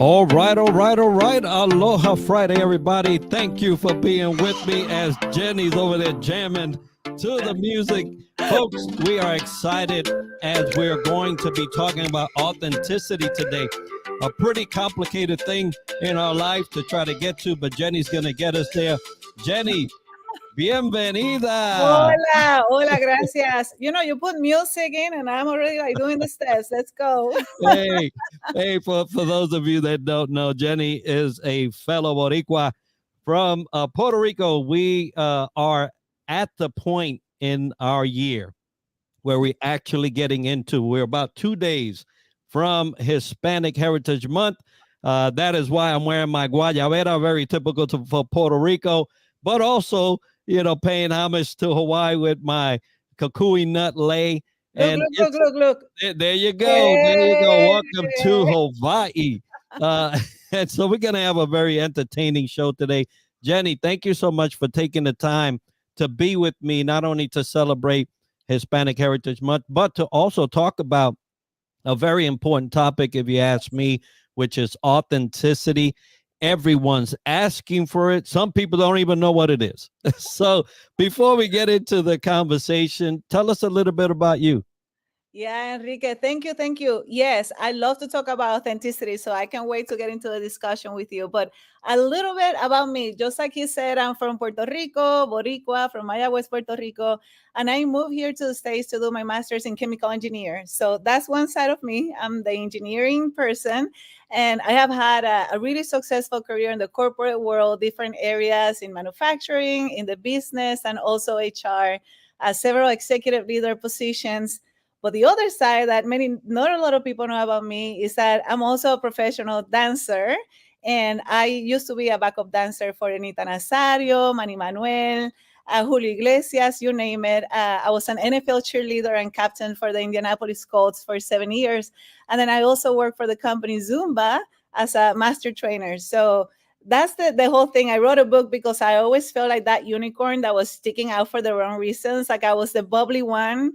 All right, all right, all right. Aloha Friday, everybody. Thank you for being with me as Jenny's over there jamming to the music. Folks, we are excited as we're going to be talking about authenticity today. A pretty complicated thing in our life to try to get to, but Jenny's going to get us there. Jenny, bienvenida. Hola, hola, gracias. You know, you put music in and I'm already like doing the steps. Let's go. Hey, hey, for those of you that don't know, Jenny is a fellow Boricua from Puerto Rico. We are at the point in our year where we're actually getting into, we're about 2 days from Hispanic Heritage Month. That is why I'm wearing my guayabera, very typical for Puerto Rico, but also, paying homage to Hawaii with my kukui nut lei. Look, And look, look, look, look. there you go. There you go. Hey. Welcome to Hawaii. And so we're going to have a very entertaining show today. Jenny, thank you so much for taking the time to be with me, not only to celebrate Hispanic Heritage Month, but to also talk about a very important topic, if you ask me, which is authenticity. Everyone's asking for it. Some people don't even know what it is. So before we get into the conversation, tell us a little bit about you. Yeah, Enrique, thank you, thank you. Yes, I love to talk about authenticity, so I can't wait to get into the discussion with you. But a little bit about me, just like he said, I'm from Puerto Rico, Boricua, from Mayagüez, Puerto Rico, and I moved here to the States to do my master's in chemical engineer. So that's one side of me. I'm the engineering person, and I have had a really successful career in the corporate world, different areas in manufacturing, in the business, and also HR, several executive leader positions. But the other side that not a lot of people know about me is that I'm also a professional dancer. And I used to be a backup dancer for Anita Nazario, Manny Manuel, Julio Iglesias, you name it. I was an NFL cheerleader and captain for the Indianapolis Colts for 7 years. And then I also worked for the company Zumba as a master trainer. So that's the whole thing. I wrote a book because I always felt like that unicorn that was sticking out for the wrong reasons. Like I was the bubbly one,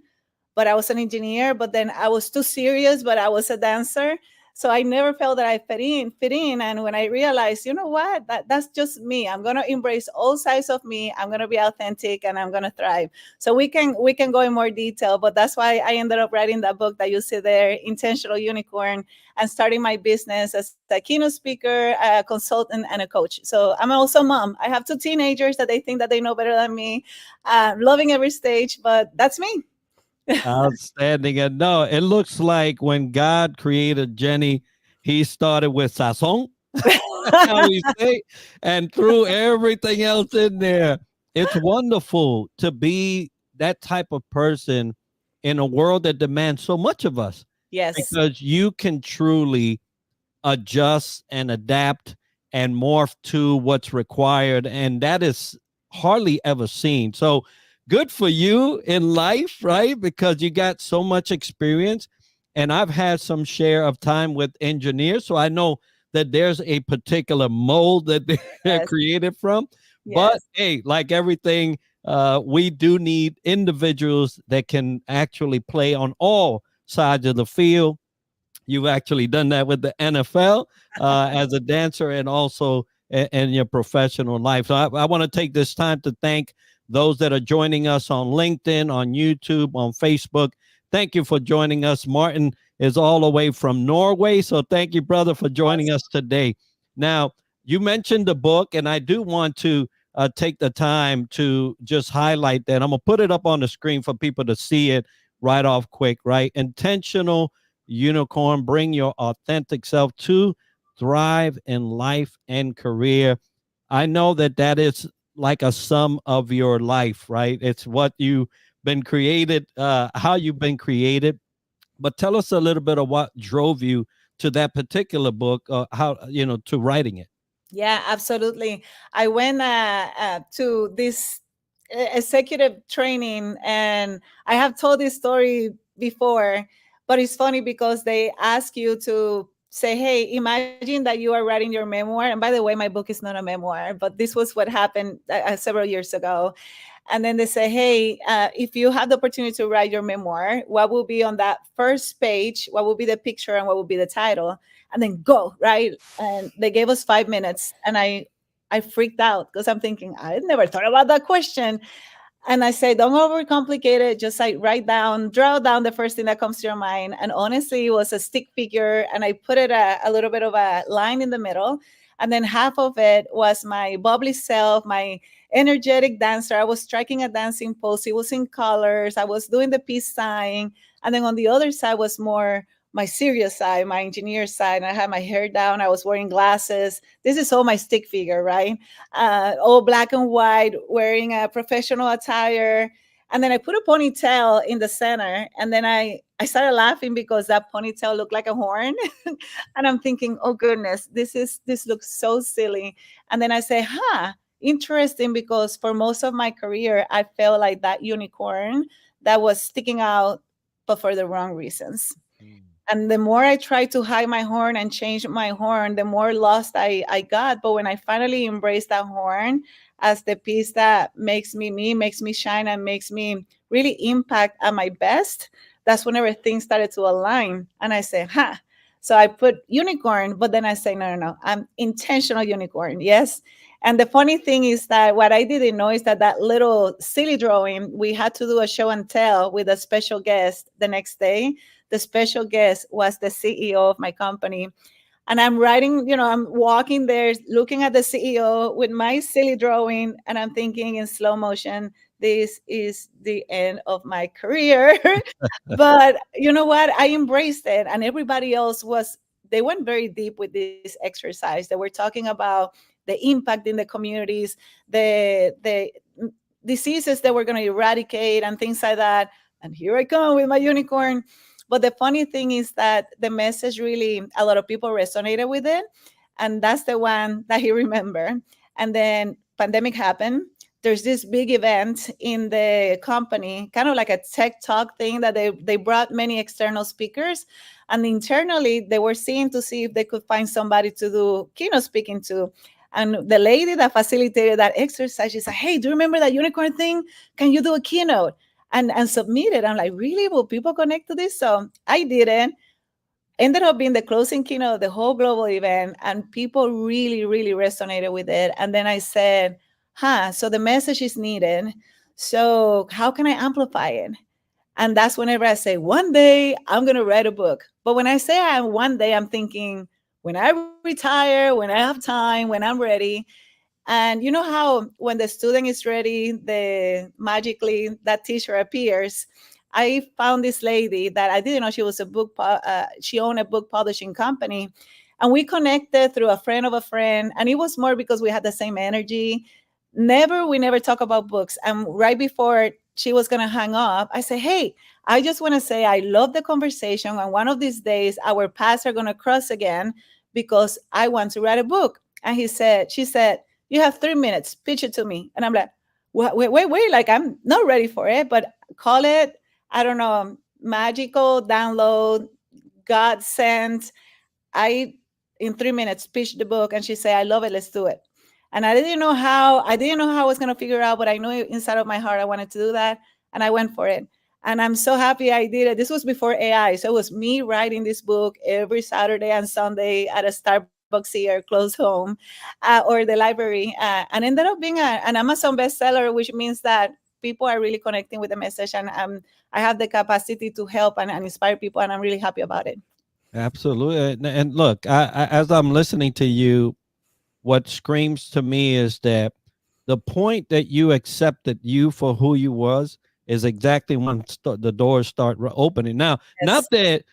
but I was an engineer, but then I was too serious, but I was a dancer. So I never felt that I fit in. And when I realized, you know what, that's just me. I'm gonna embrace all sides of me. I'm gonna be authentic and I'm gonna thrive. So we can go in more detail, but that's why I ended up writing that book that you see there, Intentional Unicorn, and starting my business as a keynote speaker, a consultant, and a coach. So I'm also a mom. I have 2 teenagers that they think that they know better than me, loving every stage, but that's me. Outstanding. And no, it looks like when God created Jenny, he started with sazon, how we say, and threw everything else in there. It's wonderful to be that type of person in a world that demands so much of us Yes. because you can truly adjust and adapt and morph to what's required. And that is hardly ever seen. So good for you in life, right? Because you got so much experience. And I've had some share of time with engineers. So I know that there's a particular mold that they're Yes. created from. But Yes. hey, like everything, we do need individuals that can actually play on all sides of the field. You've actually done that with the NFL as a dancer and also in your professional life. So I want to take this time to thank those that are joining us on LinkedIn, on YouTube, on Facebook. Thank you for joining us. Martin is all the way from Norway. So thank you, brother, for joining us today. Now, you mentioned the book, and I do want to take the time to just highlight that. I'm going to put it up on the screen for people to see it right off quick, right? Intentional Unicorn, bring your authentic self to thrive in life and career. I know that that is like a sum of your life, right? It's what you've been created, how you've been created. But tell us a little bit of what drove you to that particular book, how, to writing it. Yeah, absolutely. I went to this executive training, and I have told this story before, but it's funny because they ask you to say, hey, imagine that you are writing your memoir. And by the way, my book is not a memoir, but this was what happened several years ago. And then they say, hey, if you have the opportunity to write your memoir, what will be on that first page? What will be the picture and what will be the title? And then go, right? And they gave us 5 minutes. And I freaked out because I'm thinking, I never thought about that question. And I say, don't overcomplicate it. Just like write down, draw down the first thing that comes to your mind. And honestly, it was a stick figure. And I put it a little bit of a line in the middle. And then half of it was my bubbly self, my energetic dancer. I was striking a dancing pose. It was in colors. I was doing the peace sign. And then on the other side was more my serious side, my engineer side. And I had my hair down. I was wearing glasses. This is all my stick figure, right? All black and white, wearing a professional attire. And then I put a ponytail in the center. And then I started laughing because that ponytail looked like a horn. And I'm thinking, oh goodness, this looks so silly. And then I say, interesting, because for most of my career, I felt like that unicorn that was sticking out, but for the wrong reasons. And the more I tried to hide my horn and change my horn, the more lost I got. But when I finally embraced that horn as the piece that makes me, makes me shine, and makes me really impact at my best, that's whenever things started to align. And I say, So I put unicorn, but then I say, no, I'm intentional unicorn. Yes. And the funny thing is that what I didn't know is that little silly drawing, we had to do a show and tell with a special guest the next day. The special guest was the CEO of my company. And I'm writing, I'm walking there, looking at the CEO with my silly drawing, and I'm thinking in slow motion, this is the end of my career. But you know what? I embraced it. And everybody else they went very deep with this exercise. They were talking about the impact in the communities, the diseases that we're going to eradicate and things like that. And here I come with my unicorn. But the funny thing is that the message really, a lot of people resonated with it. And that's the one that he remembered. And then pandemic happened. There's this big event in the company, kind of like a tech talk thing that they brought many external speakers. And internally, they were seeing to see if they could find somebody to do keynote speaking to. And the lady that facilitated that exercise, she said, hey, do you remember that unicorn thing? Can you do a keynote? And submit it? I'm like, really? Will people connect to this? So I did it. Ended up being the closing keynote of the whole global event. And people really, really resonated with it. And then I said, so the message is needed. So how can I amplify it? And that's whenever I say, one day I'm going to write a book. But when I say one day, I'm thinking, when I retire, when I have time, when I'm ready. And you know how when the student is ready, magically that teacher appears. I found this lady that I didn't know she was she owned a book publishing company. And we connected through a friend of a friend. And it was more because we had the same energy. We never talk about books. And right before she was going to hang up, I said, hey, I just want to say I love the conversation. And one of these days, our paths are going to cross again because I want to write a book. And she said, you have 3 minutes, pitch it to me. And I'm like, wait, like I'm not ready for it, but call it, I don't know, magical download, God sent. In 3 minutes, pitched the book, and she said, I love it, let's do it. And I didn't know how I was going to figure it out, but I knew inside of my heart I wanted to do that. And I went for it. And I'm so happy I did it. This was before AI. So it was me writing this book every Saturday and Sunday at a Starbucks here close home, or the library, and ended up being an Amazon bestseller, which means that people are really connecting with the message. And I have the capacity to help and inspire people. And I'm really happy about it. Absolutely. And look, as I'm listening to you, what screams to me is that the point that you accepted you for who you was is exactly when the doors start opening. Now, not that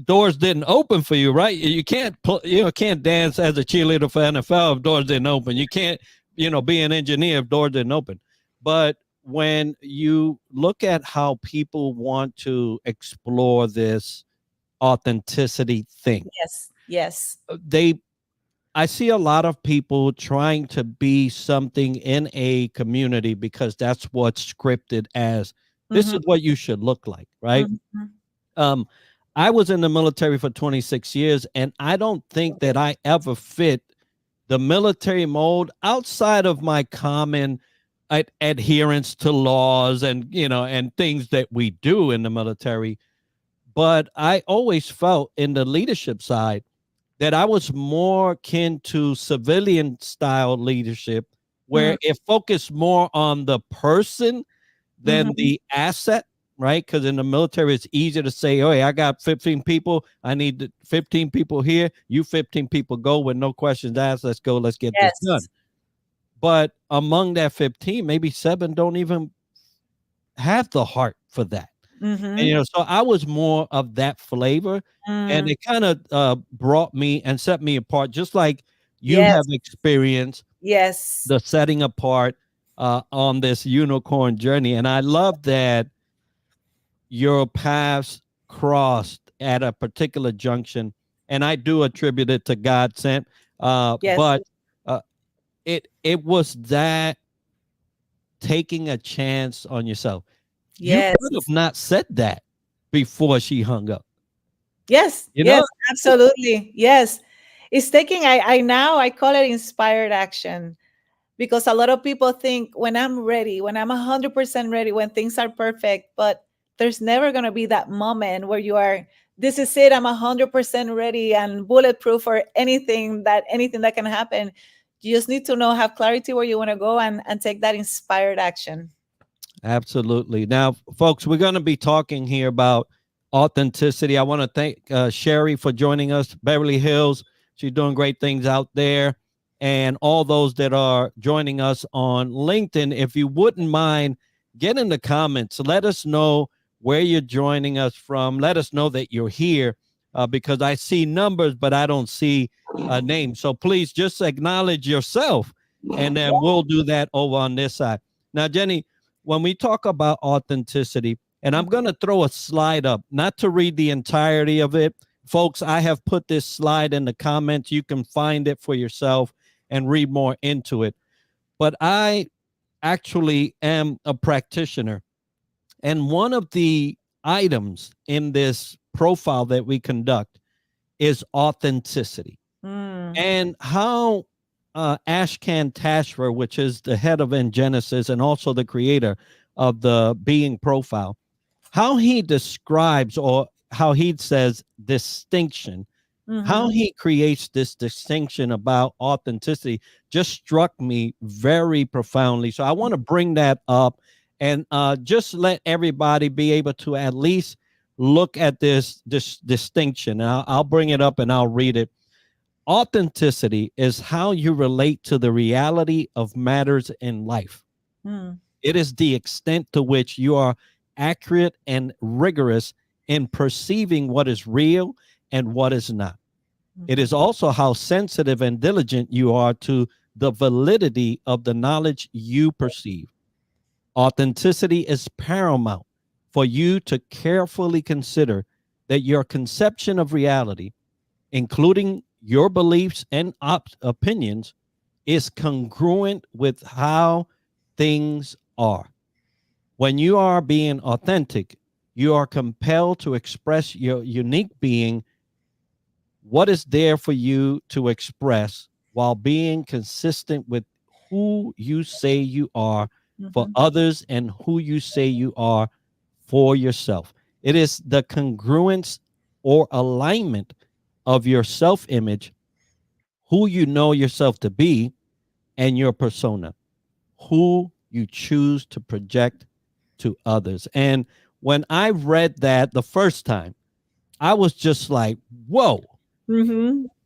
doors didn't open for you, right? You can't dance as a cheerleader for NFL if doors didn't open. You can't, be an engineer if doors didn't open. But when you look at how people want to explore this authenticity thing, yes, I see a lot of people trying to be something in a community because that's what's scripted as this is what you should look like, right? I was in the military for 26 years, and I don't think that I ever fit the military mold outside of my common adherence to laws and, and things that we do in the military. But I always felt in the leadership side that I was more akin to civilian style leadership, where it focused more on the person than the asset, right? Because in the military, it's easier to say, oh, hey, I got 15 people. I need 15 people here. You 15 people go with no questions asked. Let's go. Let's get this done. Yes. But among that 15, maybe 7 don't even have the heart for that. And, so I was more of that flavor, and it kind of brought me and set me apart, just like you have Yes. experienced Yes. the setting apart on this unicorn journey. And I love that your paths crossed at a particular junction, and I do attribute it to God sent. Yes. But it was that taking a chance on yourself. You Yes. could have not said that before she hung up. Yes. You Yes. know? Absolutely. Yes. It's taking. I now I call it inspired action, because a lot of people think when I'm ready, when I'm 100% ready, when things are perfect, but there's never gonna be that moment where you are. This is it. I'm 100% ready and bulletproof for anything that can happen. You just need to know, have clarity where you want to go, and take that inspired action. Absolutely. Now, folks, we're going to be talking here about authenticity. I want to thank Sherry for joining us, Beverly Hills. She's doing great things out there. And all those that are joining us on LinkedIn, if you wouldn't mind, get in the comments. Let us know where you're joining us from. Let us know that you're here, because I see numbers, but I don't see names. So please just acknowledge yourself, and then we'll do that over on this side. Now, Jennie, when we talk about authenticity, and I'm going to throw a slide up, not to read the entirety of it. Folks, I have put this slide in the comments. You can find it for yourself and read more into it. But I actually am a practitioner. And one of the items in this profile that we conduct is authenticity. And how Ashkan Tashfer, which is the head of Genesis and also the creator of the Being Profile, how he describes, or how he says distinction, how he creates this distinction about authenticity just struck me very profoundly. So I want to bring that up and just let everybody be able to at least look at this distinction. I'll bring it up and I'll read it. Authenticity is how you relate to the reality of matters in life. It is the extent to which you are accurate and rigorous in perceiving what is real and what is not. It is also how sensitive and diligent you are to the validity of the knowledge you perceive. Authenticity is paramount for you to carefully consider that your conception of reality, including your beliefs and opinions, is congruent with how things are. When you are being authentic, you are compelled to express your unique being, what is there for you to express, while being consistent with who you say you are for others and who you say you are for yourself. It is the congruence or alignment of your self-image, who you know yourself to be, and your persona, who you choose to project to others. And when I read that the first time, I was just like, whoa,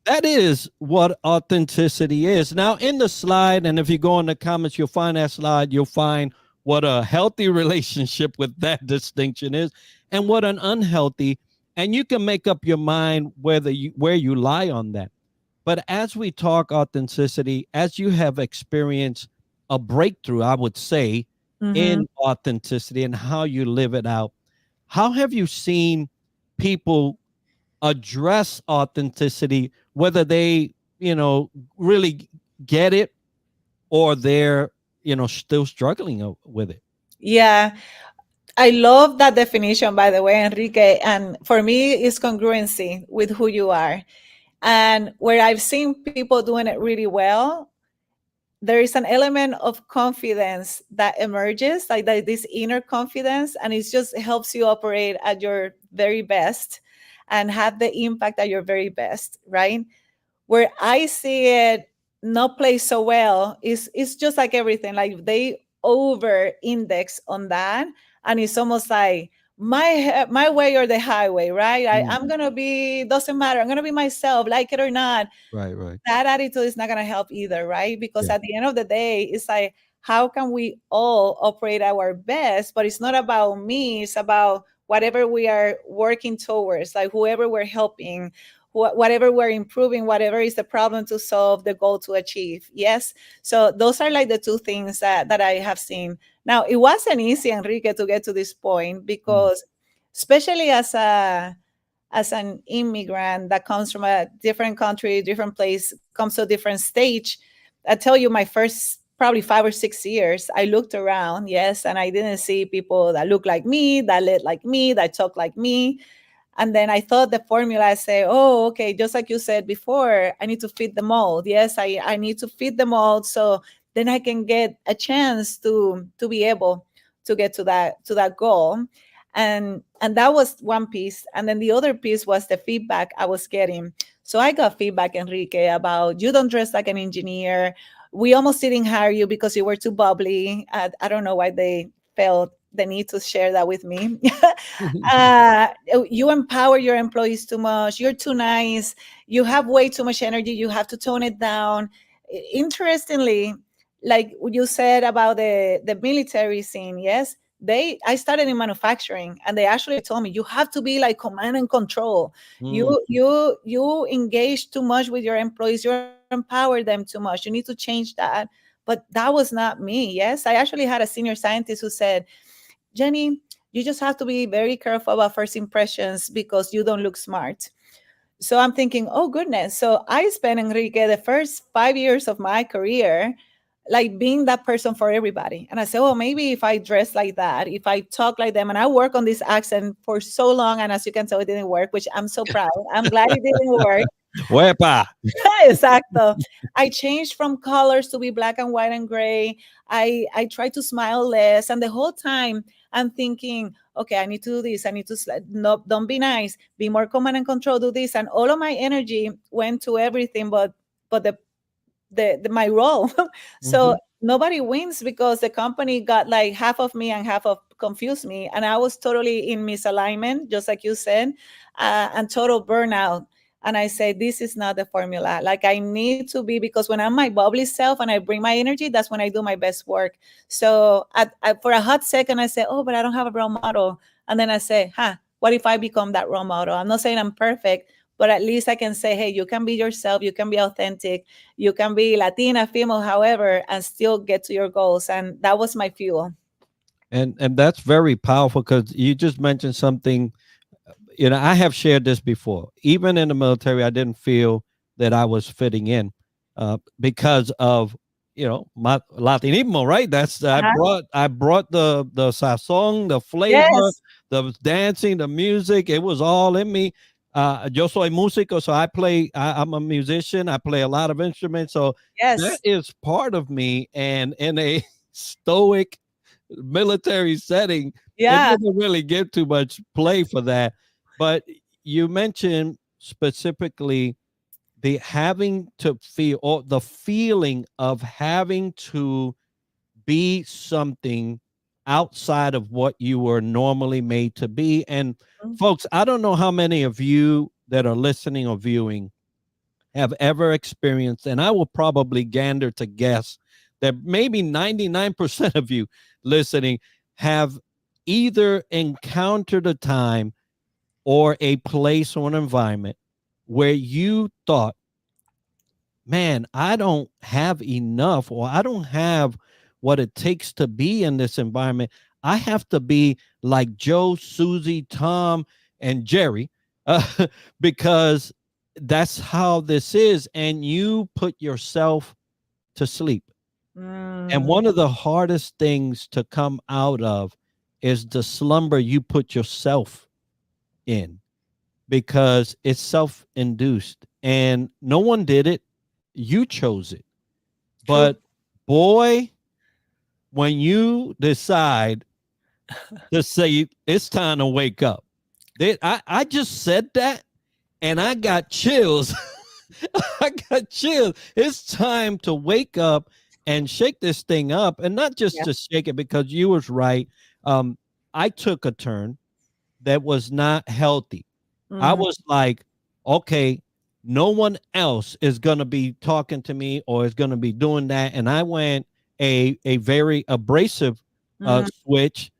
that is what authenticity is. Now, in the slide, and if you go in the comments, you'll find that slide. You'll find what a healthy relationship with that distinction is and what an unhealthy. And you can make up your mind where you lie on that. But as we talk authenticity, as you have experienced a breakthrough, I would say, in authenticity and how you live it out, how have you seen people address authenticity, whether they, really get it, or they're, still struggling with it? Yeah. I love that definition, by the way, Enrique. And for me, it's congruency with who you are. And where I've seen people doing it really well, there is an element of confidence that emerges, like that, this inner confidence, and it just helps you operate at your very best and have the impact at your very best, right? Where I see it not play so well is it's just like everything. Like they over index on that, and it's almost like my way or the highway, right? I'm Mm. gonna be, doesn't matter. I'm gonna be myself, like it or not. Right, right. That attitude is not going to help either, right? Because Yeah. at the end of the day, it's like, how can we all operate our best? But it's not about me, it's about whatever we are working towards, like whoever we're helping, whatever we're improving, whatever is the problem to solve, the goal to achieve. Yes. So those are like the two things that I have seen. Now, it wasn't easy, Enrique, to get to this point Mm. because, especially as an immigrant that comes from a different country, different place, comes to a different stage. I tell you, my first probably 5 or 6 years, I looked around, yes, and I didn't see people that look like me, that look like me, that talk like me. And then I thought the formula, I say, oh, okay, just like you said before, I need to fit the mold. Yes, I need to fit the mold so then I can get a chance to be able to get to that goal. And that was one piece. And then the other piece was the feedback I was getting. So I got feedback, Enrique, about you don't dress like an engineer. We almost didn't hire you because you were too bubbly. I don't know why they felt the need to share that with me. uh, you empower your employees too much. You're too nice. You have way too much energy. You have to tone it down. Interestingly, like what you said about the military scene, yes, I started in manufacturing, and they actually told me you have to be like command and control. Mm. You engage too much with your employees. You empower them too much. You need to change that. But that was not me. Yes, I actually had a senior scientist who said, Jenny, you just have to be very careful about first impressions because you don't look smart. So I'm thinking, oh goodness. So I spent, Enrique, the first 5 years of my career like being that person for everybody. And I said, well, maybe if I dress like that, if I talk like them, and I work on this accent for so long, and as you can tell, it didn't work, which I'm so proud. I'm glad it didn't work. Wepa. Exacto. I changed from colors to be black and white and gray. I try to smile less, and the whole time I'm thinking, okay, I need to do this. I need to no, don't be nice. Be more command and control. Do this, and all of my energy went to everything, but my role. So Mhm. nobody wins because the company got like half of me and half of confused me, and I was totally in misalignment, just like you said, and total burnout. And I say, this is not the formula. Like I need to be, because when I'm my bubbly self and I bring my energy, that's when I do my best work. So for a hot second, I say, oh, but I don't have a role model. And then I say, what if I become that role model? I'm not saying I'm perfect, but at least I can say, hey, you can be yourself, you can be authentic, you can be Latina, female, however, and still get to your goals. And that was my fuel. And that's very powerful because you just mentioned something. You know, I have shared this before. Even in the military, I didn't feel that I was fitting in because of, you know, my Latinismo, right? That's Uh-huh. I brought the sazon, the flavor, Yes, the dancing, the music. It was all in me. Yo soy músico, so I'm a musician. I play a lot of instruments, so that yes. is part of me. And in a stoic military setting, it Yeah. doesn't really give too much play for that. But you mentioned specifically the having to feel, or the feeling of having to be something outside of what you were normally made to be. And Mm. folks, I don't know how many of you that are listening or viewing have ever experienced, and I will probably gander to guess that maybe 99% of you listening have either encountered a time or a place or an environment where you thought, man, I don't have enough, or I don't have what it takes to be in this environment. I have to be like Joe, Susie, Tom, and Jerry, because that's how this is. And you put yourself to sleep. And Mm, one of the hardest things to come out of is the slumber you put yourself in, because it's self-induced and no one did it. You chose it. true. But boy, when you decide to say it's time to wake up, I just said that and I got chills. I got chills. It's time to wake up and shake this thing up, and not just Yeah. to shake it, because you was right. Um, I took a turn that was not healthy. I Mhm. was like, okay, no one else is gonna be talking to me or is gonna be doing that, and I went a very abrasive Mhm. switch,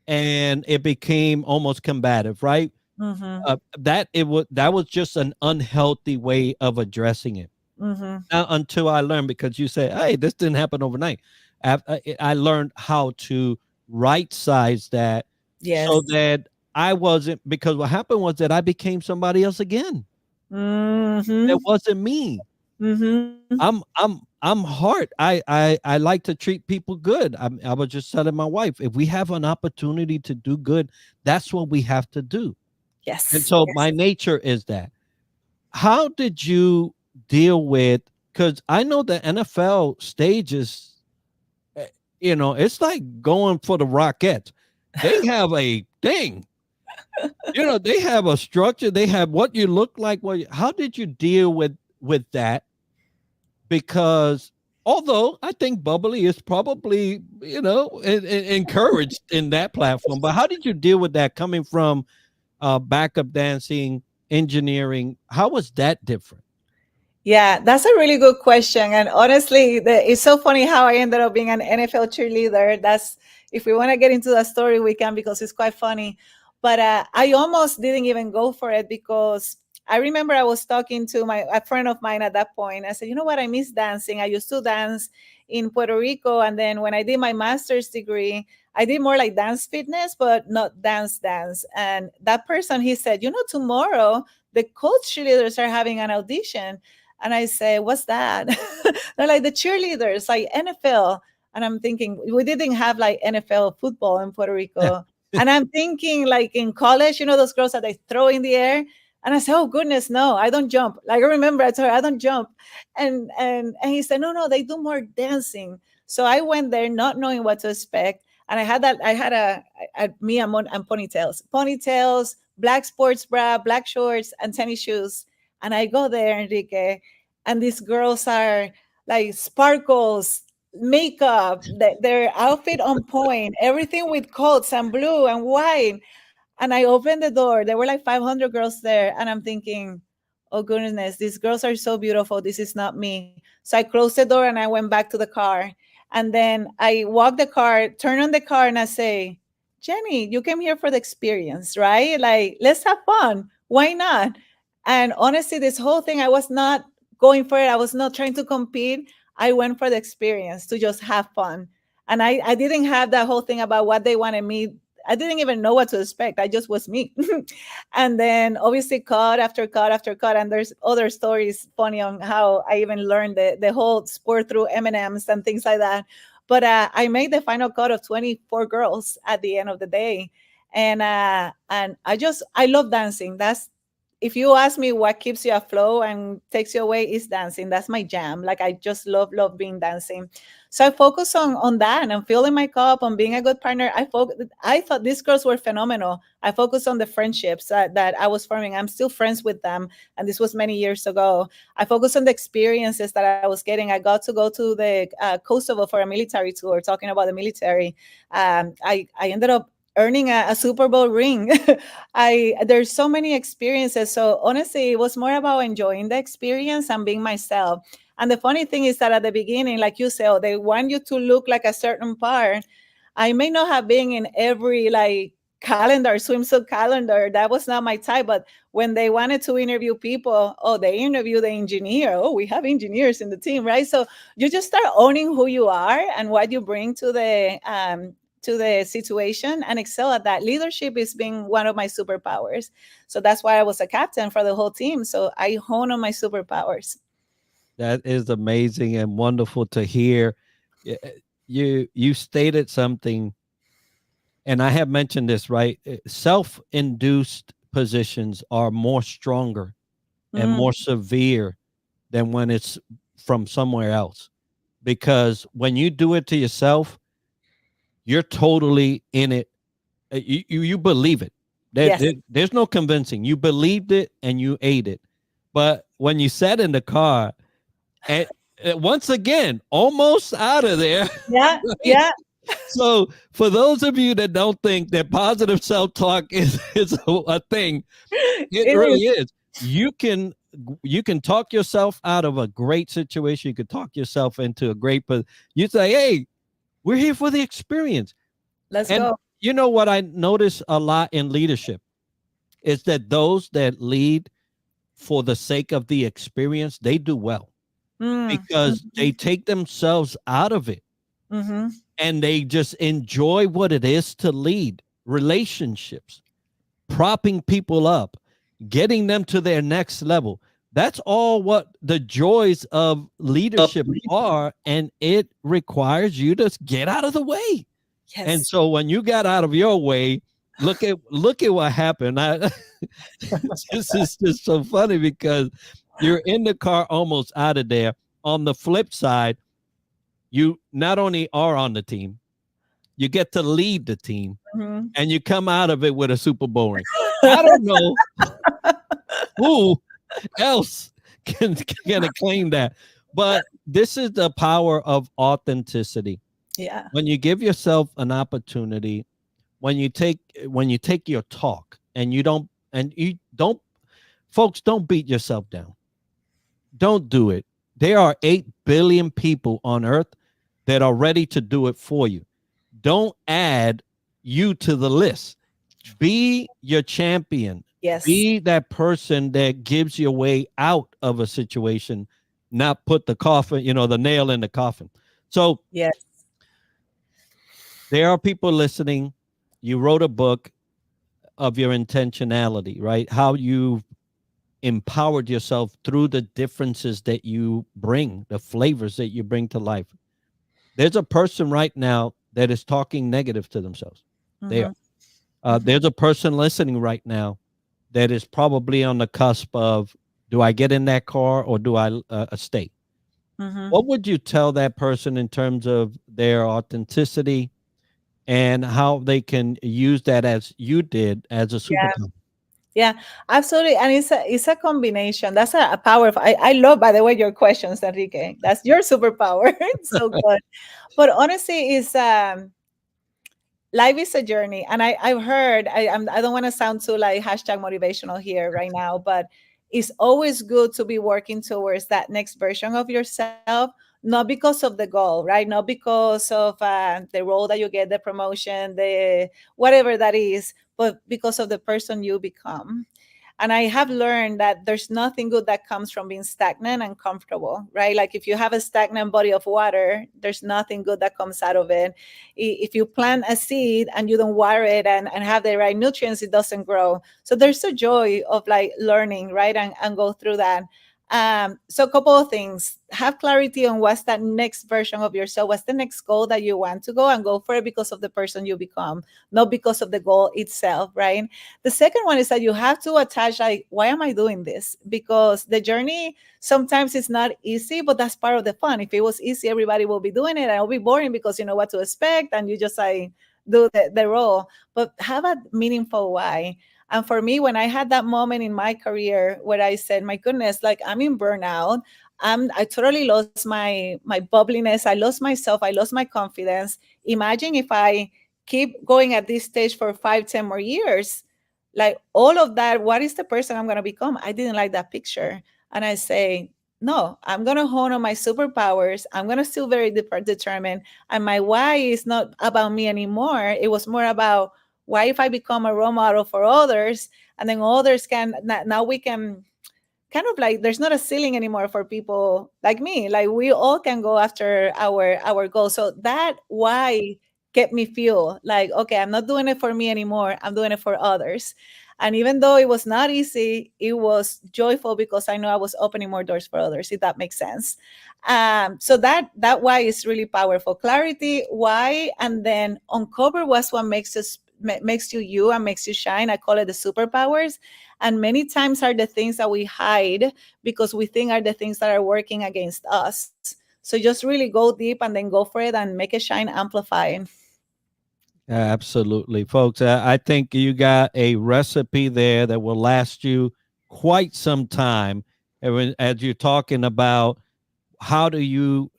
and it became almost combative, right? Mhm. That was just an unhealthy way of addressing it. Mhm. Now, until I learned, because you say, "Hey, this didn't happen overnight." I learned how to right size that, so Yes. that I wasn't, because what happened was that I became somebody else again. That Mhm. wasn't me. Mhm. I'm hard. I like to treat people good. I was just telling my wife, if we have an opportunity to do good, that's what we have to do. And Yes. so Yes. my nature is that. How did you deal with, because I know the NFL stages, eh, it's like going for the Rockettes. They have a thing, they have a structure, they have what you look like. How did you deal with that? Because although I think bubbly is probably, encouraged in that platform, but how did you deal with that, coming from backup dancing, engineering? How was that different? Yeah, that's a really good question. And honestly, it's so funny how I ended up being an NFL cheerleader. That's, if we want to get into that story, we can, because it's quite funny. But I almost didn't even go for it, because I remember I was talking to a friend of mine at that point. I said, you know what? I miss dancing. I used to dance in Puerto Rico. And then when I did my master's degree, I did more like dance fitness, but not dance. And that person, he said, tomorrow the coach cheerleaders are having an audition. And I say, what's that? They're like the cheerleaders, like NFL. And I'm thinking, we didn't have like NFL football in Puerto Yeah. Rico. And I'm thinking, like in college, those girls that they throw in the air. And I said, oh goodness, no, I don't jump. Like I remember I told her, I don't jump. And he said, no, they do more dancing. So I went there not knowing what to expect. And I had me and ponytails, black sports bra, black shorts, and tennis shoes. And I go there, Enrique, and these girls are like sparkles, makeup, their outfit on point, everything with coats and blue and white. And I opened the door. There were like 500 girls there. And I'm thinking, oh, goodness, these girls are so beautiful. This is not me. So I closed the door and I went back to the car. And then I walk the car, turn on the car, and I say, Jenny, you came here for the experience, right? Like, let's have fun. Why not? And honestly, this whole thing, I was not going for it. I was not trying to compete. I went for the experience to just have fun. And I didn't have that whole thing about what they wanted me. I didn't even know what to expect. I just was me. And then obviously cut after cut after cut. And there's other stories funny on how I even learned the whole sport through M&Ms and things like that. But I made the final cut of 24 girls at the end of the day. And I love dancing. That's, if you ask me what keeps you afloat and takes you away, is dancing. That's my jam. Like I just love being dancing. So I focus on that, and I'm filling my cup, on being a good partner. I thought these girls were phenomenal. I focused on the friendships that I was forming. I'm still friends with them, and this was many years ago. I focused on the experiences that I was getting. I got to go to the Kosovo for a military tour, talking about the military. I ended up earning a Super Bowl ring. I There's so many experiences. So honestly, it was more about enjoying the experience and being myself. And the funny thing is that at the beginning, like you said, oh, they want you to look like a certain part. I may not have been in every like calendar, swimsuit calendar. That was not my type. But when they wanted to interview people, oh, they interview the engineer. Oh, we have engineers in the team, right? So you just start owning who you are and what you bring to the situation and excel at that. Leadership is being one of my superpowers. So that's why I was a captain for the whole team. So I hone on my superpowers. That is amazing and wonderful to hear. You stated something, and I have mentioned this, right? Self-induced positions are more stronger and Mm, more severe than when it's from somewhere else. because when you do it to yourself, you're totally in it. You believe it. Yes. There's no convincing. You believed it and you ate it. But when you sat in the car, and once again, almost out of there. Yeah. Right? Yeah. So for those of you that don't think that positive self-talk is a thing, it It really is. is. You can you can talk yourself out of a great situation. You can talk yourself into a great, but you say, "Hey, we're here for the experience." Let's And go. you know what I notice a lot in leadership is that those that lead for the sake of the experience, they do well Mm. because they Mhm. take themselves out of it Mhm. and they just enjoy what it is to lead relationships, propping people up, getting them to their next level. That's all what the joys of leadership are. And it requires you to get out of the way. And Yes. so when you got out of your way, look at what happened. This is just so funny because you're in the car almost out of there. On the flip side, you not only are on the team, you get to lead the team Mhm. and you come out of it with a Super Bowl ring. I don't know who else can claim that, but this is the power of authenticity. Yeah. When you give yourself an opportunity, when you take your talk and you don't folks, don't beat yourself down. Don't do it. There are 8 billion people on earth that are ready to do it for you. Don't add you to the list. Be your champion. Yes. Be that person that gives your way out of a situation, not put the coffin, the nail in the coffin. So Yes. there are people listening. You wrote a book of your intentionality, right? How you empowered yourself through the differences that you bring, the flavors that you bring to life. There's a person right now that is talking negative to themselves. There. Mhm. Mhm. There's a person listening right now that is probably on the cusp of, do I get in that car or do I stay? Mhm. What would you tell that person in terms of their authenticity and how they can use that as you did as a Yeah. superpower? Yeah, absolutely. And it's a combination. That's a power of I love, by the way, your questions, Enrique. That's your superpower. It's so good. But honestly, is life is a journey. And I've heard, I don't want to sound too like hashtag motivational here right now, but it's always good to be working towards that next version of yourself, not because of the goal, right? Not because of the role that you get, the promotion, the whatever that is, but because of the person you become. And I have learned that there's nothing good that comes from being stagnant and comfortable, right? Like if you have a stagnant body of water, there's nothing good that comes out of it. If you plant a seed and you don't water it and have the right nutrients, it doesn't grow. So there's a joy of like learning, right? And go through that. So a couple of things. Have clarity on what's that next version of yourself. What's the next goal that you want to go, and go for it because of the person you become, not because of the goal itself, right? The second one is that you have to attach like, why am I doing this? Because the journey sometimes is not easy, but that's part of the fun. If it was easy, everybody will be doing it and it'll be boring because you know what to expect and you just like do the role. But have a meaningful why. And for me, when I had that moment in my career where I said, my goodness, like I'm in burnout. I totally lost my bubbliness. I lost myself. I lost my confidence. Imagine if I keep going at this stage for 5, 10 more years, like all of that, what is the person I'm going to become? I didn't like that picture. And I say, no, I'm going to hone on my superpowers. I'm going to still very determined. And my why is not about me anymore. It was more about why if I become a role model for others, and then others can, now we can kind of like, there's not a ceiling anymore for people like me. Like we all can go after our goals. So that why kept me feel like, okay, I'm not doing it for me anymore, I'm doing it for others. And even though it was not easy, it was joyful because I know I was opening more doors for others, if that makes sense. So that why is really powerful. Clarity, why, and then uncover what's what makes you you and makes you shine. I call it the superpowers. And many times are the things that we hide because we think are the things that are working against us. So So just really go deep and then go for it and make it shine, amplify. Absolutely, folks. I think you got a recipe there that will last you quite some time. As you're talking about how do you,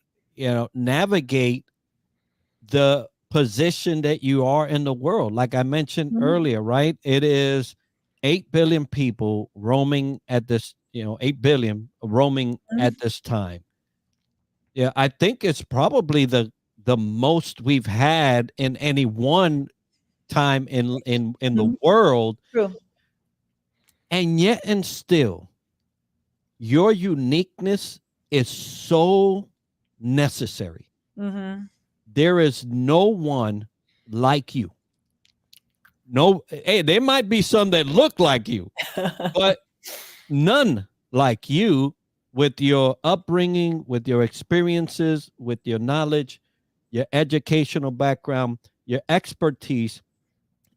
navigate the position that you are in the world. Like I mentioned Mhm, earlier, right? It is 8 billion people roaming at this, 8 billion roaming mhm, at this time. Yeah, I think it's probably the most we've had in any one time in the mhm. world, True. and yet and still your uniqueness is so necessary. Mhm. There is no one like you. No, hey, there might be some that look like you, but none like you, with your upbringing, with your experiences, with your knowledge, your educational background, your expertise,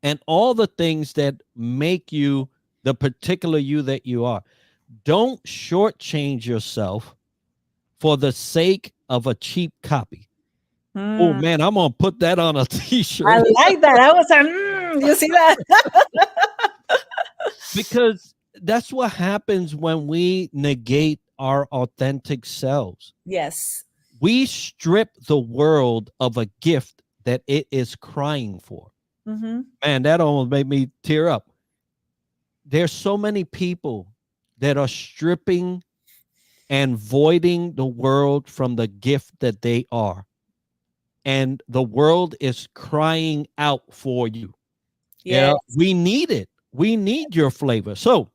and all the things that make you the particular you that you are. Don't shortchange yourself for the sake of a cheap copy. Oh Mm, man, I'm gonna put that on a I t-shirt like that. I was like, you see that? because that's what happens when we negate our authentic selves. Yes. We strip the world of a gift that it is crying for. Mm-hmm. Man, that almost made me tear up. There's so many people that are stripping and voiding the world from the gift that they are. And the world is crying out for you. Yes. We need it. We need your flavor. So,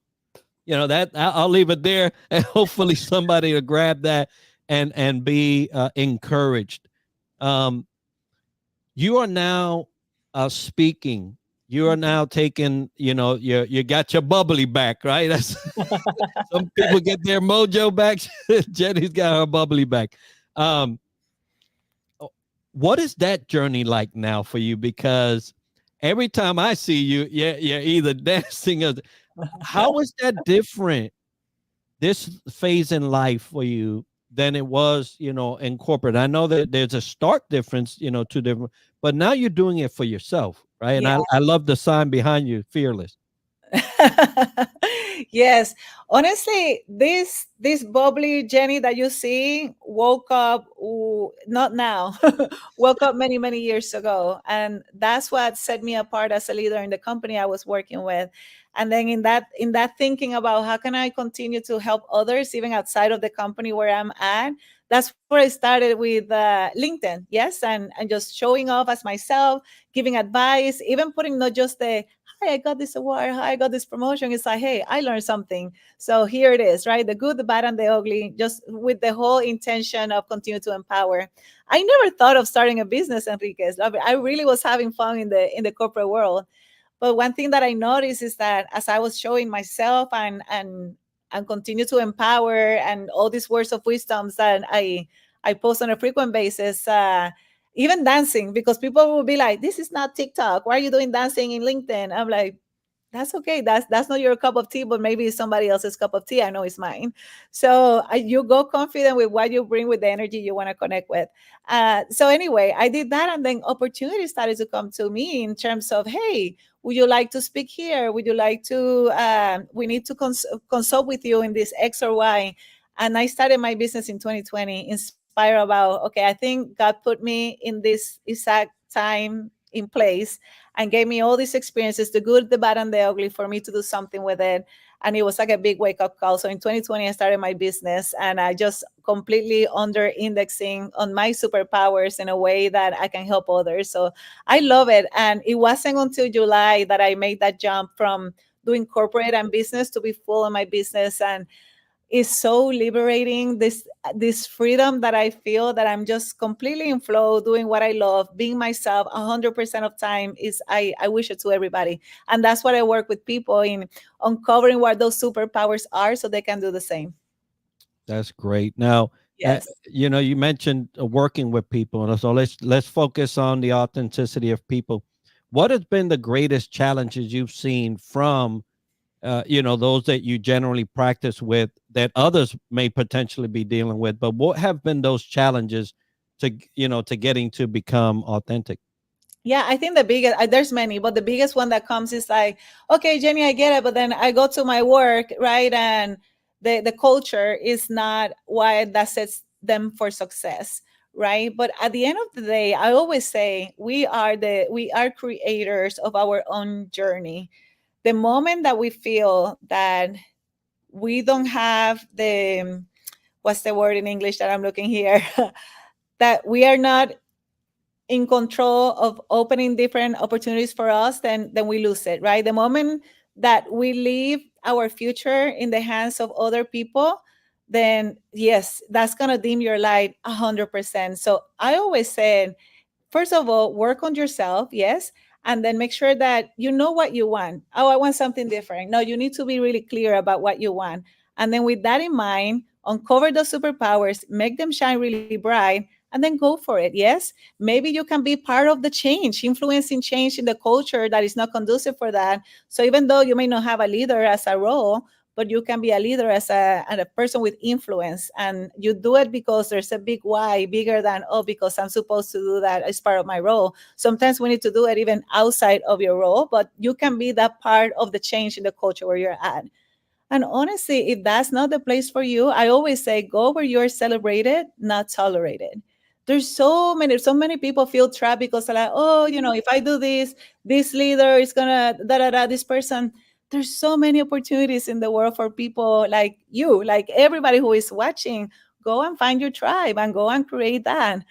that I'll leave it there, and hopefully somebody will grab that and be encouraged. Um, you are now speaking. You are now taking. You got your bubbly back, right? That's some people get their mojo back. Jenny's got her bubbly back. Um, what is that journey like now for you? Because every time I see you, you're either dancing or how is that different this phase in life for you than it was, in corporate? I know that there's a stark difference, two different, but now you're doing it for yourself, right? And Yeah. I love the sign behind you, fearless. Yes. Honestly, this bubbly Jenny that you see woke up not now. Woke up many, many years ago. And that's what set me apart as a leader in the company I was working with. And then in that thinking about how can I continue to help others even outside of the company where I'm at, that's where I started with LinkedIn. Yes, and just showing off as myself, giving advice, even putting not just the hi, I got this award, hi, I got this promotion. It's like, hey, I learned something. So here it is, right? The good, the bad, and the ugly, just with the whole intention of continue to empower. I never thought of starting a business, Enriquez. I really was having fun in the corporate world. But one thing that I noticed is that as I was showing myself and continue to empower and all these words of wisdoms that I post on a frequent basis, even dancing, because people will be like, this is not TikTok. Why are you doing dancing in LinkedIn? I'm like, that's okay. That's not your cup of tea, but maybe it's somebody else's cup of tea. I know it's mine. So you go confident with what you bring, with the energy you want to connect with. So anyway, I did that, and then opportunities started to come to me in terms of, hey, would you like to speak here? Would you like to? We need to consult with you in this X or Y. And I started my business in 2020, inspired about, okay, I think God put me in this exact time in place and gave me all these experiences, the good, the bad, and the ugly, for me to do something with it. And it was like a big wake up call. So in 2020, I started my business, and I just completely under indexing on my superpowers in a way that I can help others. So I love it. And it wasn't until July that I made that jump from doing corporate and business to be full in my business. And is so liberating, this freedom that I feel, that I'm just completely in flow doing what I love, being myself 100% of time. Is I wish it to everybody. And that's what I work with people in, uncovering what those superpowers are so they can do the same. That's great. Now, Yes. you mentioned working with people, and so let's focus on the authenticity of people. What has been the greatest challenges you've seen from those that you generally practice with that others may potentially be dealing with. But what have been those challenges to getting to become authentic? Yeah, I think the biggest, there's many, but the biggest one that comes is like, okay, Jenny, I get it, but then I go to my work, right? And the culture is not why that sets them for success, right? But at the end of the day, I always say we are creators of our own journey. The moment that we feel that we don't have the, what's the word in English that I'm looking here, that we are not in control of opening different opportunities for us, then we lose it, right? The moment that we leave our future in the hands of other people, then yes, that's gonna dim your light 100%. So I always said, first of all, work on yourself, yes, and then make sure that you know what you want. Oh, I want something different. No, you need to be really clear about what you want. And then with that in mind, uncover those superpowers, make them shine really bright, and then go for it. Yes, maybe you can be part of the change, influencing change in the culture that is not conducive for that. So even though you may not have a leader as a role, but you can be a leader as a person with influence, and you do it because there's a big why, bigger than, oh, because I'm supposed to do that as part of my role. Sometimes we need to do it even outside of your role, but you can be that part of the change in the culture where you're at. And honestly, if that's not the place for you, I always say go where you're celebrated, not tolerated. There's so many people feel trapped because they're like, oh, if I do this, this leader is gonna da da da, this person. There's so many opportunities in the world for people like you, like everybody who is watching. Go and find your tribe and go and create that.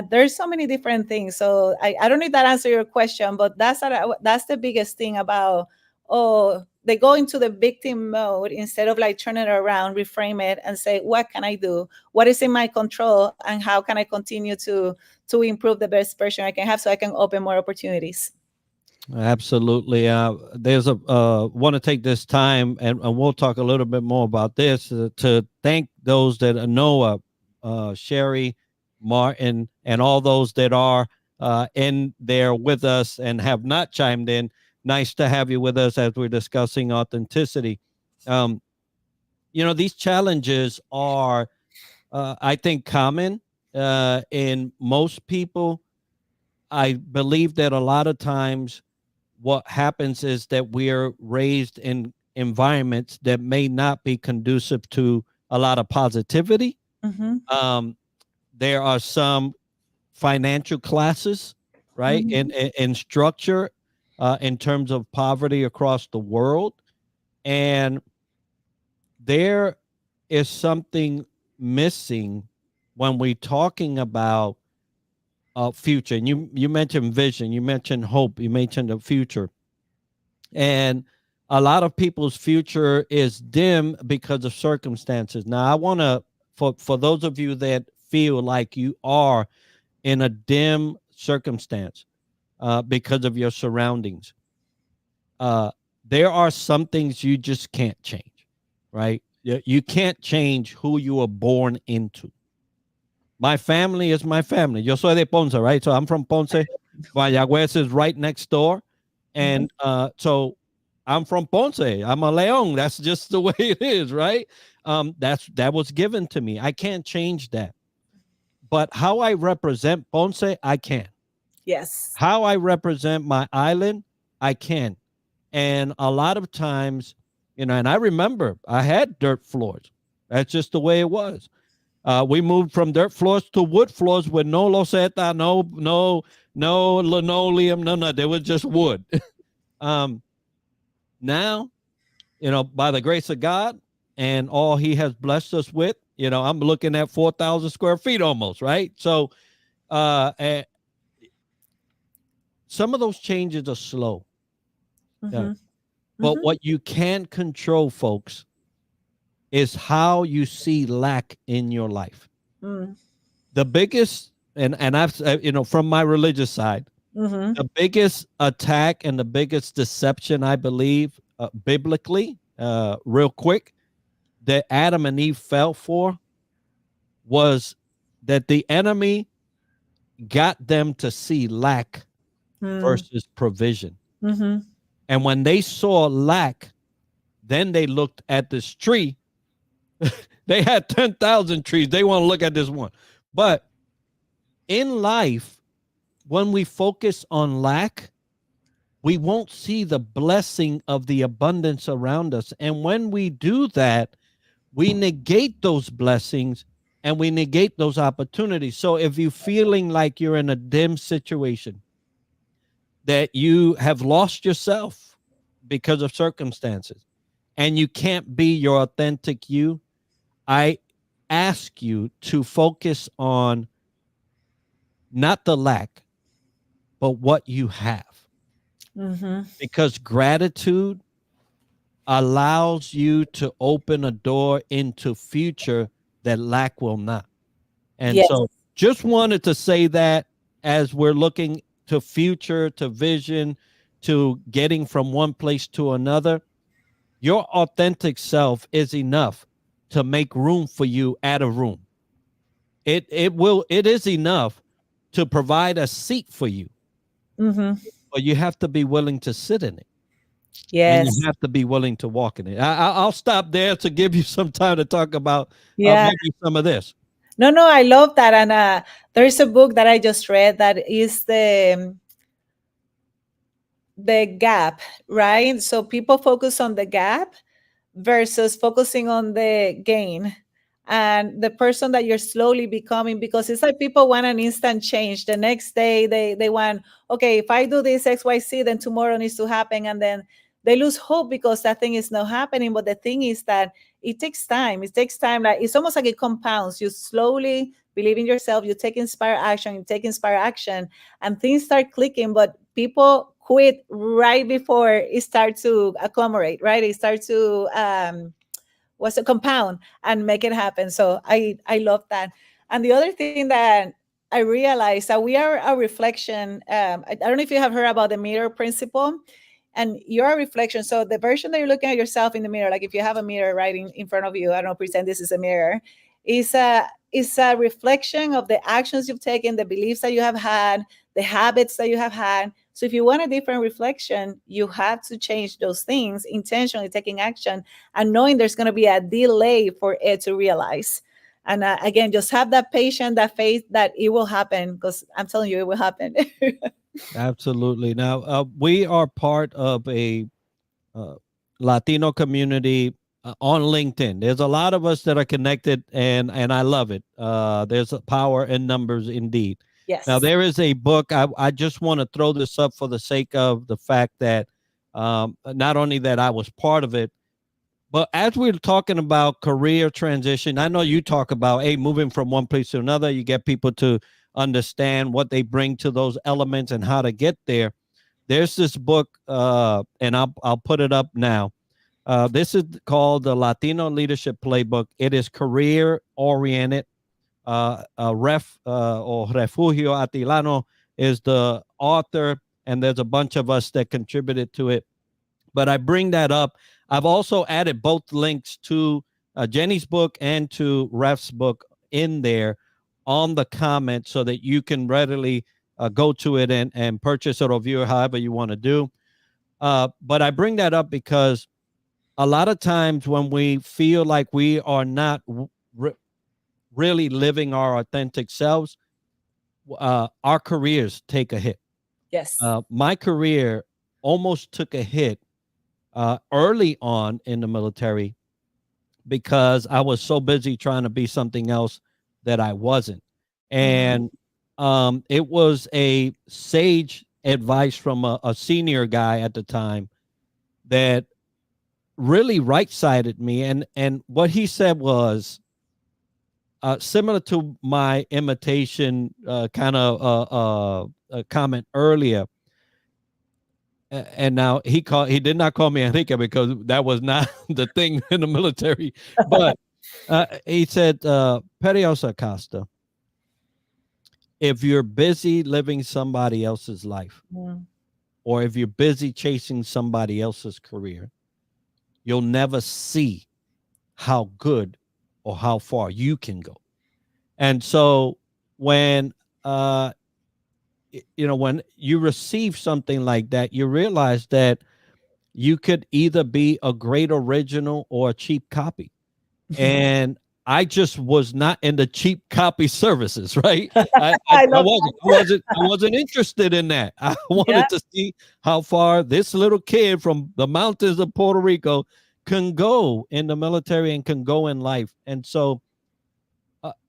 There's so many different things. So I don't know if that answer your question, but that's the biggest thing about, oh, they go into the victim mode instead of like turning it around, reframe it, and say, what can I do? What is in my control, and how can I continue to improve the best version I can have so I can open more opportunities? Absolutely. There's a want to take this time, and we'll talk a little bit more about this, to thank those that know Sherry, Martin, and all those that are in there with us and have not chimed in. Nice to have you with us as we're discussing authenticity. Um, these challenges are, I think, common in most people. I believe that a lot of times what happens is that we're raised in environments that may not be conducive to a lot of positivity. Mm-hmm. Um, there are some financial classes, right, Mm-hmm. in structure, in terms of poverty across the world, and there is something missing when we're talking about future. And you mentioned vision, you mentioned hope, you mentioned the future. And a lot of people's future is dim because of circumstances. Now, I want to, for those of you that feel like you are in a dim circumstance because of your surroundings, uh, there are some things you just can't change, right? You can't change who you were born into. My family is my family. Yo soy de Ponce, right? So I'm from Ponce. Guayagüez is right next door. Mm-hmm. And so I'm from Ponce. I'm a Leon. That's just the way it is, right? That was given to me. I can't change that. But how I represent Ponce, I can. Yes. How I represent my island, I can. And a lot of times, and I remember I had dirt floors. That's just the way it was. We moved from dirt floors to wood floors with no loseta, no linoleum, no. There was just wood. um, Now, by the grace of God and all He has blessed us with, I'm looking at 4,000 square feet almost, right? So, uh, some of those changes are slow. Yeah. Mm-hmm. But Mm-hmm. what you can control, folks, is how you see lack in your life. Mm. The biggest, and I've, from my religious side, Mm-hmm. the biggest attack and the biggest deception, I believe, biblically, real quick, that Adam and Eve fell for was that the enemy got them to see lack Mm. versus provision. Mm-hmm. And when they saw lack, Then they looked at this tree. They had 10,000 trees. They want to look at this one. But in life, when we focus on lack, we won't see the blessing of the abundance around us. And when we do that, we negate those blessings and we negate those opportunities. So if you're feeling like you're in a dim situation, that you have lost yourself because of circumstances and you can't be your authentic you, I ask you to focus on not the lack, but what you have. Because gratitude allows you to open a door into future that lack will not. And Yes. so just wanted to say that as we're looking to future, to vision, to getting from one place to another, your authentic self is enough to make room for you at a room. It is enough to provide a seat for you. But you have to be willing to sit in it. Yes. And you have to be willing to walk in it. I'll stop there to give you some time to talk about maybe some of this. No, I love that. And there's a book that I just read that is the gap, right? So people focus on the gap versus focusing on the gain and the person that you're slowly becoming, because it's like people want an instant change. The next day they want, okay, if I do this XYZ, then tomorrow needs to happen. And then they lose hope because that thing is not happening. But the thing is that it takes time. It takes time. Like it's almost like it compounds. You slowly believe in yourself. You take inspired action. You take inspired action, and things start clicking. But people quit right before it starts to agglomerate. Right? It starts to compound and make it happen. So I love that. And the other thing that I realized that we are a reflection. I don't know if you have heard about the mirror principle. And you're a reflection. So the version that you're looking at yourself in the mirror, like if you have a mirror right in front of you, I don't know, pretend this is a mirror, is a reflection of the actions you've taken, the beliefs that you have had, the habits that you have had. So if you want a different reflection, you have to change those things, intentionally taking action and knowing there's going to be a delay for it to realize. And again, just have that patience, that faith that it will happen, because I'm telling you, it will happen. Absolutely. Now, we are part of a Latino community on LinkedIn. There's a lot of us that are connected, and I love it. There's a power in numbers indeed. Yes. Now, there is a book. I just want to throw this up for the sake of the fact that not only that I was part of it, but as we're talking about career transition, I know you talk about, hey, moving from one place to another, you get people to understand what they bring to those elements and how to get there. There's this book, and I'll put it up now. This is called the Latino Leadership Playbook. It is career oriented. Or Refugio Atilano is the author, and there's a bunch of us that contributed to it. But I bring that up. I've also added both links to Jennie's book and to Ref's book in there on the comment so that you can readily go to it and purchase it or view it however you want to do. But I bring that up because a lot of times when we feel like we are not really living our authentic selves, our careers take a hit. Yes. My career almost took a hit early on in the military because I was so busy trying to be something else that I wasn't. And it was a sage advice from a senior guy at the time that really right-sided me. And what he said was similar to my imitation kind of comment earlier. And now he did not call me Enrique because that was not the thing in the military. But he said, Periosa Costa, if you're busy living somebody else's life, or if you're busy chasing somebody else's career, you'll never see how good or how far you can go. And so when when you receive something like that, you realize that you could either be a great original or a cheap copy. And I just was not in the cheap copy services, right? I love that. I wasn't interested in that. I Yeah. wanted to see how far this little kid from the mountains of Puerto Rico can go in the military and can go in life. And so,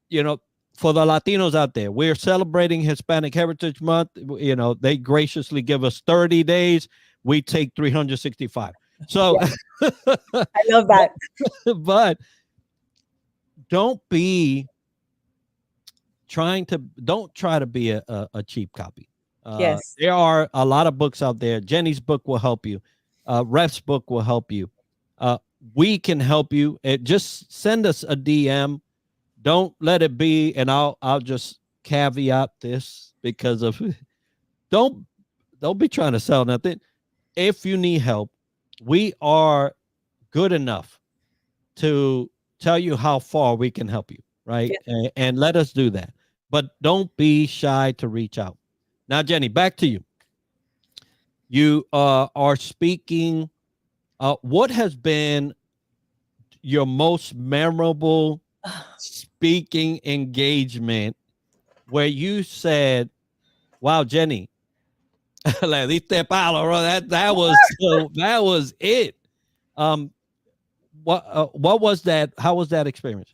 you know, for the Latinos out there, we're celebrating Hispanic Heritage Month. You know, they graciously give us 30 days. We take 365. So, Yeah. I love that. but don't be don't try to be a cheap copy. Yes. There are a lot of books out there. Jenny's book will help you. Ref's book will help you. Uh, we can help you. Just send us a DM. Don't let it be, and I'll just caveat this because of don't don't be trying to sell nothing. If you need help, we are good enough to tell you how far we can help you, right? Yes. And let us do that. But don't be shy to reach out. Now, Jenny, back to you. You are speaking. What has been your most memorable speaking engagement where you said, "Wow, Jenny, le diste palo, bro. That was it." Um, what was that? How was that experience?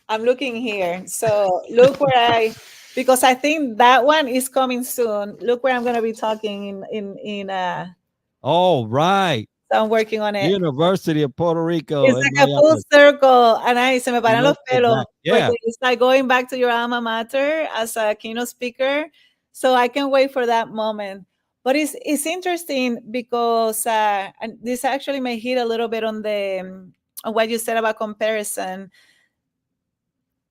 I'm looking here. So look where because I think that one is coming soon. Look where I'm going to be talking in. Oh, right. So I'm working on it. University of Puerto Rico It's in like a full Miami. circle, and se me paran los Look at pelos that. porque Yeah. it's like going back to your alma mater as a keynote speaker. So I can wait for that moment. But it's interesting because and this actually may hit a little bit on the on what you said about comparison.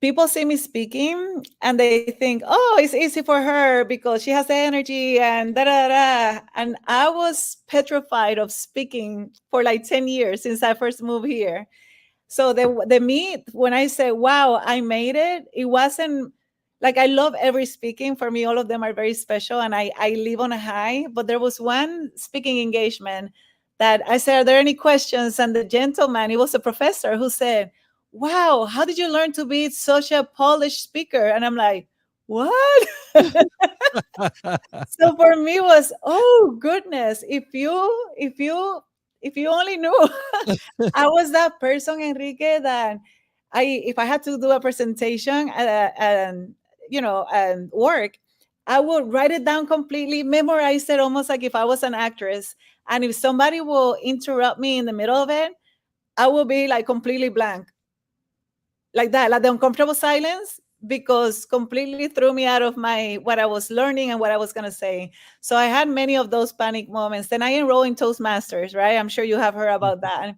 People see me speaking and they think, oh, it's easy for her because she has the energy and da da da. And I was petrified of speaking for like 10 years since I first moved here. So the me when I say, wow, I made it, it wasn't like I love every speaking. For me, all of them are very special and I live on a high. But there was one speaking engagement that I said, are there any questions? And the gentleman, he was a professor who said, wow, how did you learn to be such a polished speaker? And I'm like, what? So for me was, oh goodness, if you only knew. I was that person, Enrique, that if I had to do a presentation and and work, I would write it down completely, memorize it almost like if I was an actress. And if somebody will interrupt me in the middle of it, I will be like completely blank, like that, like the uncomfortable silence, because completely threw me out of my what I was learning and what I was gonna say. So I had many of those panic moments. Then I enrolled in Toastmasters, right? I'm sure you have heard about that.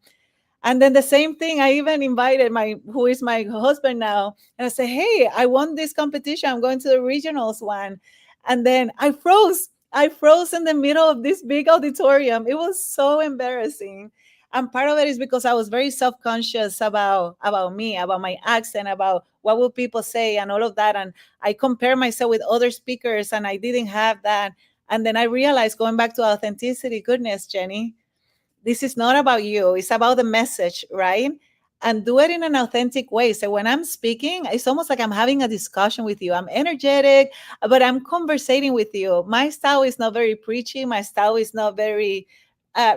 And then the same thing, I even invited my who is my husband now, and I said, "Hey, I won this competition. I'm going to the regionals one." And then I froze. I froze in the middle of this big auditorium. It was so embarrassing. And part of it is because I was very self-conscious about me, about my accent, about what will people say and all of that. And I compare myself with other speakers and I didn't have that. And then I realized, going back to authenticity, goodness, Jenny, this is not about you. It's about the message, right? And do it in an authentic way. So when I'm speaking, it's almost like I'm having a discussion with you. I'm energetic, but I'm conversating with you. My style is not very preachy. My style is not very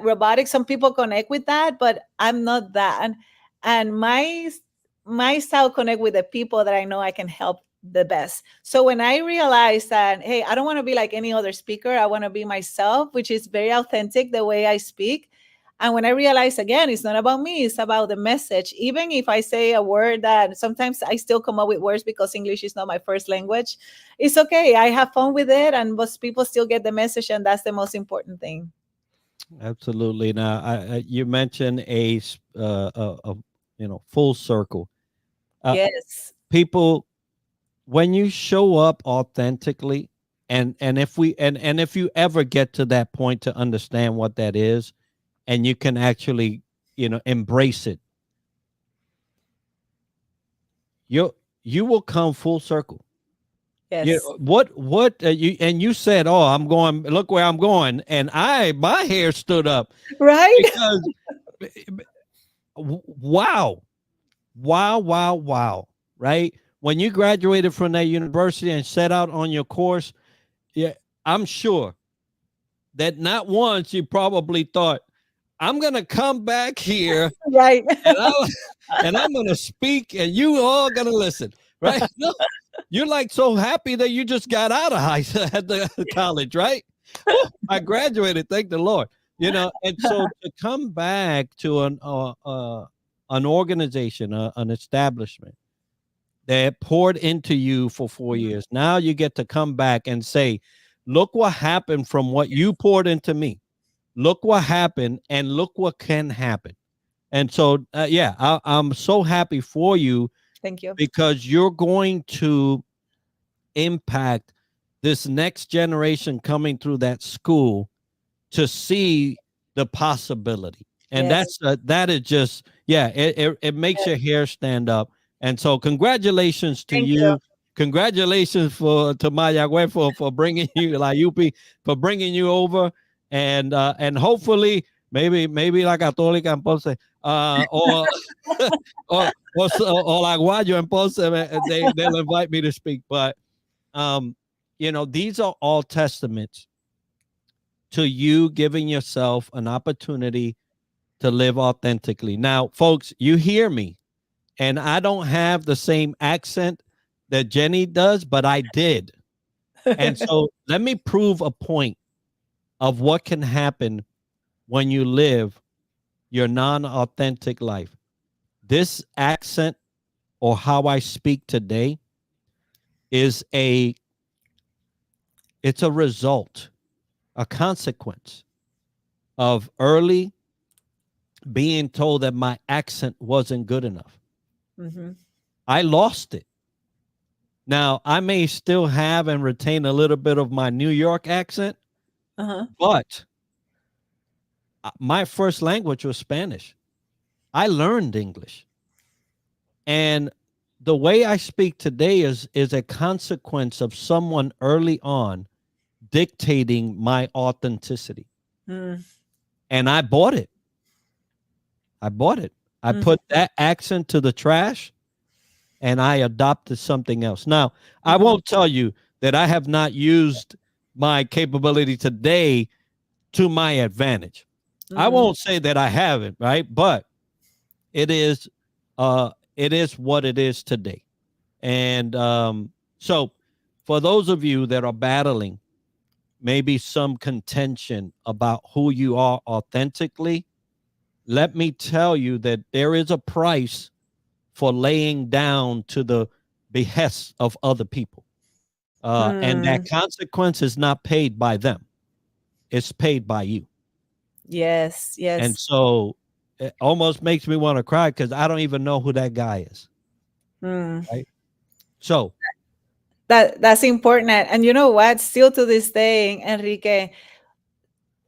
robotic. Some people connect with that, but I'm not that. And my style connect with the people that I know I can help the best. So when I realized that, hey, I don't want to be like any other speaker. I want to be myself, which is very authentic the way I speak. And when I realize, again, it's not about me, it's about the message. Even if I say a word that sometimes I still come up with words because English is not my first language, it's okay. I have fun with it, and most people still get the message, and that's the most important thing. Absolutely. Now, you mentioned full circle. Uh, Yes. People, when you show up authentically, and if you ever get to that point to understand what that is, and you can actually, embrace it, you you will come full circle. Yes. You said, "Oh, I'm going. Look where I'm going," and my hair stood up Right? because wow, wow, right? When you graduated from that university and set out on your course, yeah, I'm sure that not once you probably thought, I'm gonna come back here Right. and I'm gonna speak and you all gonna listen, right? No, you're like so happy that you just got out of high at the college, right? Woo, I graduated, thank the Lord. And so to come back to an organization, an establishment that poured into you for 4 years. Now you get to come back and say, look what happened from what you poured into me. Look what happened and look what can happen. And so, I'm so happy for you Thank you. because you're going to impact this next generation coming through that school to see the possibility. And Yes. that is just, it makes your hair stand up. And so congratulations to Thank you. you. Congratulations to Mayagüez for bringing you, La Yupi, for bringing you over. And hopefully maybe la Católica en Ponce, or or La Guayo en Ponce, they'll invite me to speak. But these are all testaments to you giving yourself an opportunity to live authentically. Now, folks, you hear me, and I don't have the same accent that Jennie does, but I did. And so let me prove a point of what can happen when you live your non-authentic life. This accent or how I speak today is it's a result, a consequence of early being told that my accent wasn't good enough. I lost it. Now, I may still have and retain a little bit of my New York accent, but my first language was Spanish. I learned English. And the way I speak today is a consequence of someone early on dictating my authenticity. And I bought it. I put that accent to the trash and I adopted something else. Now, I won't tell you that I have not used my capability today to my advantage. I won't say that I haven't, right? But it is what it is today. And so for those of you that are battling maybe some contention about who you are authentically, let me tell you that there is a price for laying down to the behest of other people. And that consequence is not paid by them. It's paid by you. Yes. And so it almost makes me want to cry because I don't even know who that guy is. Right. So that's important. And you know what? Still to this day, Enrique,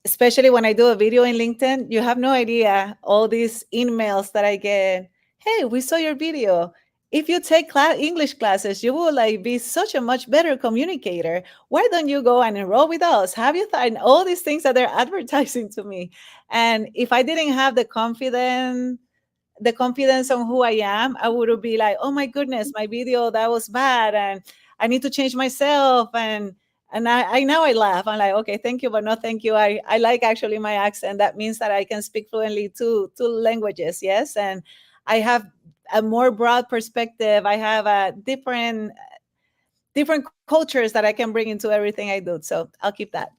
especially when I do a video in LinkedIn, you have no idea all these emails that I get. Hey, we saw your video. If you take English classes, you will be such a much better communicator. Why don't you go and enroll with us? Have you thought? And all these things that they're advertising to me. And if I didn't have the confidence on who I am, I would be like, oh my goodness, my video, that was bad. And I need to change myself. And I now I laugh. I'm like, okay, thank you, but no, thank you. I like actually my accent. That means that I can speak fluently two languages. Yes. And I have a more broad perspective. I have a different cultures that I can bring into everything I do. So I'll keep that.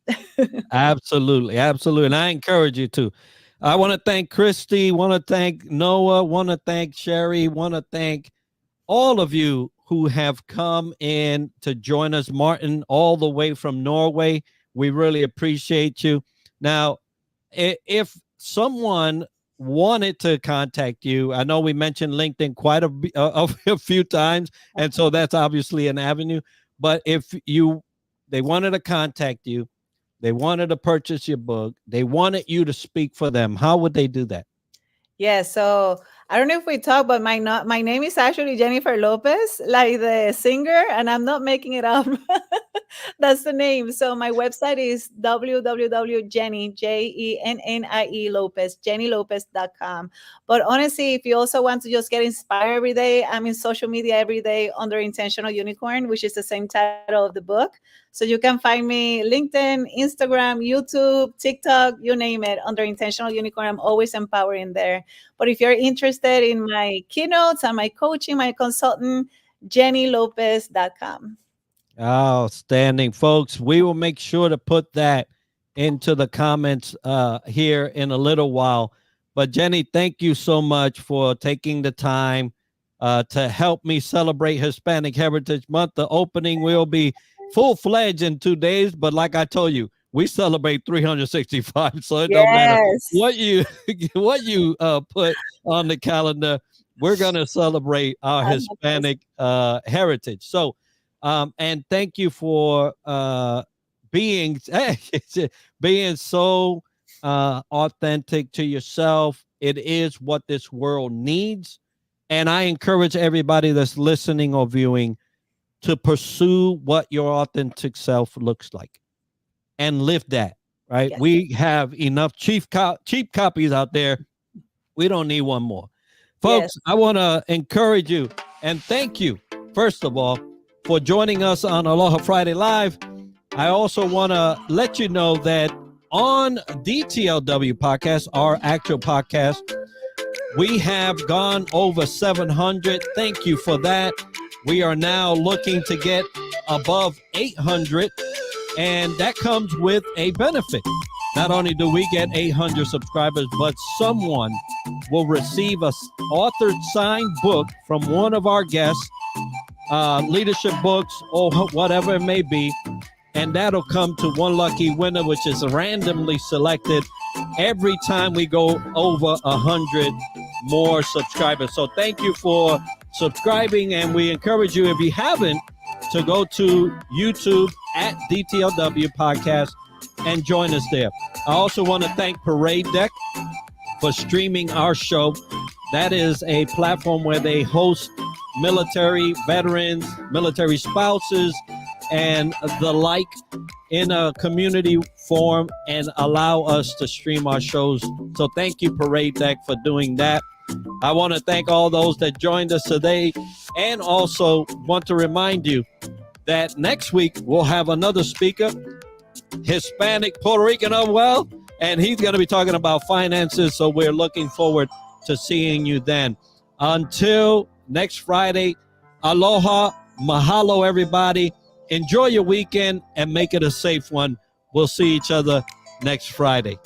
Absolutely. And I encourage you to. I want to thank Christy, want to thank Noah, want to thank Sherry, want to thank all of you who have come in to join us. Martin, all the way from Norway. We really appreciate you. Now, if someone wanted to contact you, I know we mentioned LinkedIn quite a few times, and so that's obviously an avenue. But if they wanted to contact you, they wanted to purchase your book, they wanted you to speak for them, how would they do that? Yeah, so I don't know if we talk, but my name is actually Jennifer Lopez, like the singer, and I'm not making it up. That's the name. So my website is www.jennie, Jennie Lopez, JennieLopez.com. But honestly, if you also want to just get inspired every day, I'm in social media every day under Intentional Unicorn, which is the same title of the book. So you can find me LinkedIn, Instagram, YouTube, TikTok, you name it, under Intentional Unicorn. I'm always empowering there. But if you're interested in my keynotes and my coaching, my consultant, JennieLopez.com. Outstanding, folks. We will make sure to put that into the comments here in a little while. But Jennie, thank you so much for taking the time to help me celebrate Hispanic Heritage Month. The opening will be full-fledged in 2 days, but like I told you, we celebrate 365, so it don't matter what you put on the calendar. We're gonna celebrate our Hispanic heritage. So, and thank you for being so authentic to yourself. It is what this world needs, and I encourage everybody that's listening or viewing to pursue what your authentic self looks like and live that, right? Yes. We have enough cheap copies out there. We don't need one more. Folks, yes. I want to encourage you and thank you, first of all, for joining us on Aloha Friday Live. I also want to let you know that on DTLW podcast, our actual podcast, we have gone over 700. Thank you for that. We are now looking to get above 800, and that comes with a benefit. Not only do we get 800 subscribers, but someone will receive a authored signed book from one of our guests, leadership books or whatever it may be, and that'll come to one lucky winner, which is randomly selected every time we go over 100 more subscribers. So thank you for subscribing, and we encourage you, if you haven't, to go to YouTube at DTLW Podcast and join us there. I also want to thank Parade Deck for streaming our show. That is a platform where they host military veterans, military spouses, and the like in a community forum and allow us to stream our shows. So thank you, Parade Deck, for doing that. I want to thank all those that joined us today, and also want to remind you that next week we'll have another speaker, Hispanic Puerto Rican of wealth, and he's going to be talking about finances. So we're looking forward to seeing you then. Until next Friday, aloha, mahalo, everybody. Enjoy your weekend and make it a safe one. We'll see each other next Friday.